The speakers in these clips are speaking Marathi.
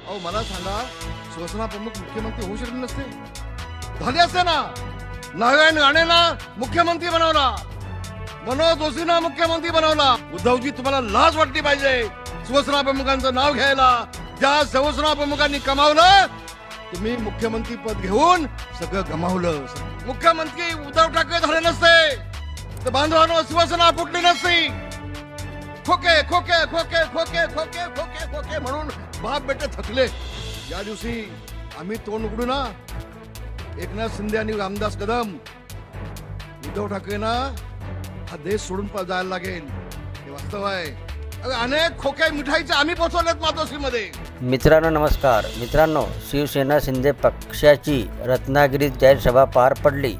अहो मला सांगा, शिवसेना प्रमुख मुख्यमंत्री होऊ शकले नसते? झाले असते ना. नारायण राणेंना मुख्यमंत्री बनवला, मनोज जोशींना मुख्यमंत्री बनवला. उद्धवजी, तुम्हाला लाज वाटली पाहिजे शिवसेना प्रमुखांचं नाव घ्यायला. ज्या शिवसेना प्रमुखांनी कमावलं, तुम्ही मुख्यमंत्री पद घेऊन सगळं गमावलं. मुख्यमंत्री उद्धव ठाकरे झाले नसते तर बांधवांनो शिवसेना फुटली नसती. खोके खोके खोके खोके खोके खोके खोके म्हणून बाप बेटे थकले. या दिवशी आम्ही तोंड उघडू ना, एकनाथ शिंदे आणि रामदास कदम, उद्धव ठाकरेंना हा देश सोडून जायला लागेल, हे वास्तव आहे. अनेक खोके मिठाईचे आम्ही पोहोचवलेत मातोश्रीमध्ये. मित्रांनो नमस्कार. मित्रांनो, शिवसेना शिंदे पक्षाची रत्नागिरीत जाहीर सभा पार पडली.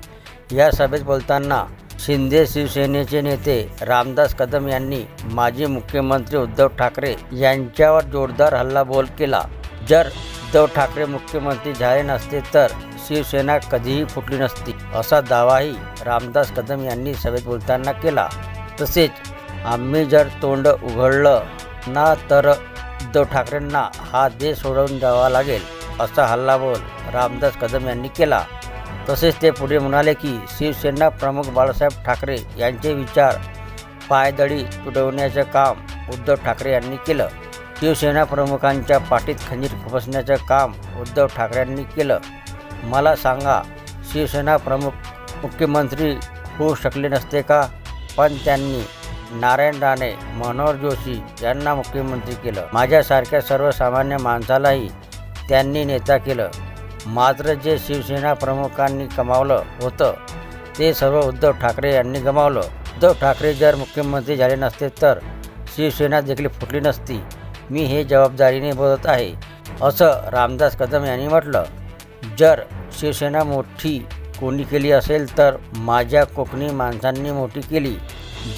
या सभेत बोलताना शिंदे शिवसेनेचे नेते रामदास कदम यांनी माजी मुख्यमंत्री उद्धव ठाकरे यांच्यावर जोरदार हल्लाबोल केला. जर उद्धव ठाकरे मुख्यमंत्री झाले नसते तर शिवसेना कधीही फुटली नसती, असा दावाही रामदास कदम यांनी सभेत बोलताना केला. तसेच आम्ही जर तोंड उघडलं ना तर उद्धव ठाकरेंना हा देश सोडून जावा लागेल, असा हल्लाबोल रामदास कदम यांनी केला. तसेच ते पुढे म्हणाले की शिवसेना प्रमुख बाळासाहेब ठाकरे यांचे विचार पायदळी तुडवण्याचं काम उद्धव ठाकरे यांनी केलं. शिवसेना प्रमुखांच्या पाठीत खंजीर खुपसण्याचं काम उद्धव ठाकरे यांनी केलं. मला सांगा, शिवसेना प्रमुख मुख्यमंत्री होऊ शकले नसते का? पण त्यांनी नारायण राणे, मनोहर जोशी यांना मुख्यमंत्री केलं. माझ्यासारख्या सर्वसामान्य माणसालाही त्यांनी नेता केलं. मात्र जे शिवसेना प्रमुखांनी कमावलं होतं ते सर्व उद्धव ठाकरे यांनी गमावलं. उद्धव ठाकरे जर मुख्यमंत्री झाले नसते तर शिवसेना देखील फुटली नसती. मी हे जबाबदारीने बोलत आहे, असं रामदास कदम यांनी म्हटलं. जर शिवसेना मोठी कोणी केली असेल तर माझ्या कोकणी माणसांनी मोठी केली.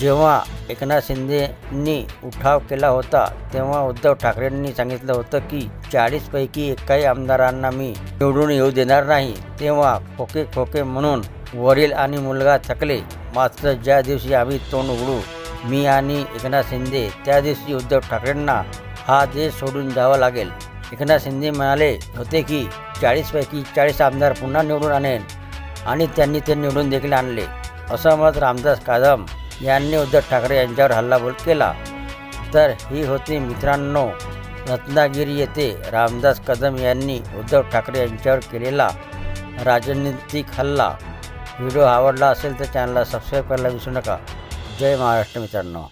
जेव्हा एकनाथ शिंदेंनी उठाव केला होता तेव्हा उद्धव ठाकरेंनी सांगितलं होतं की 40 पैकी एकाही आमदारांना मी निवडून येऊ देणार नाही. तेव्हा खोके खोके म्हणून वडील आणि मुलगा थकले. मात्र ज्या दिवशी आम्ही तोंड उघडू, मी आणि एकनाथ शिंदे, त्या दिवशी उद्धव ठाकरेंना हा देश सोडून जावं लागेल. एकनाथ शिंदे म्हणाले होते की 40 पैकी 40 आमदार पुन्हा निवडून आणेन आणि त्यांनी ते निवडून देखील आणले, असं मत रामदास कदम यांनी उद्धव ठाकरे यांच्यावर हल्लाबोल केला. तर ही होती मित्रांनो रत्नागिरी येथे रामदास कदम यांनी उद्धव ठाकरे यांच्यावर केलेला राजनीतिक हल्ला. व्हिडिओ आवडला असेल तर चॅनलला सबस्क्राईब करायला विसरू नका. जय महाराष्ट्र मित्रांनो.